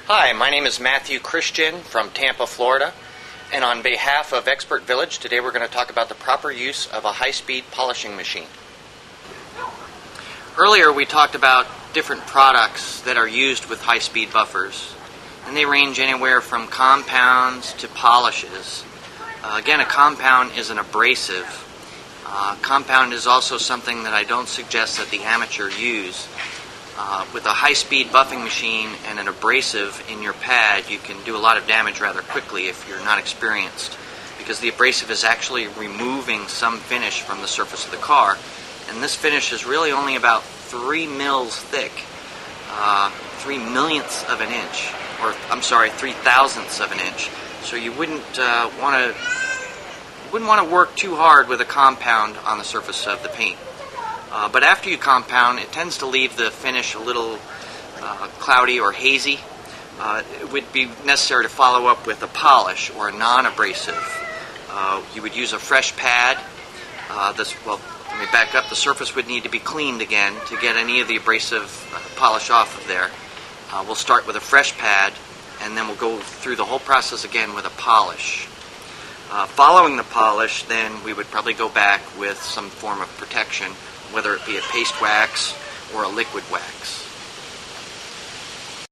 Hi, my name is Matthew Christian from Tampa, Florida, and on behalf of Expert Village, today we're going to talk about the proper use of a high-speed polishing machine. Earlier we talked about different products that are used with high-speed buffers, and they range anywhere from compounds to polishes. Again, a compound is an abrasive. Compound is also something that I don't suggest that the amateur use. With a high-speed buffing machine and an abrasive in your pad, you can do a lot of damage rather quickly if you're not experienced, because the abrasive is actually removing some finish from the surface of the car, and this finish is really only about 3 mils thick, 3 millionths of an inch, or I'm sorry, 3,000ths of an inch. So you wouldn't want to work too hard with a compound on the surface of the paint. But after you compound, it tends to leave the finish a little cloudy or hazy. It would be necessary to follow up with a polish or a non-abrasive. You would use a fresh pad. Let me back up. The surface would need to be cleaned again to get any of the abrasive polish off of there. We'll start with a fresh pad, and then we'll go through the whole process again with a polish. Following the polish, then we would probably go back with some form of protection, whether it be a paste wax or a liquid wax.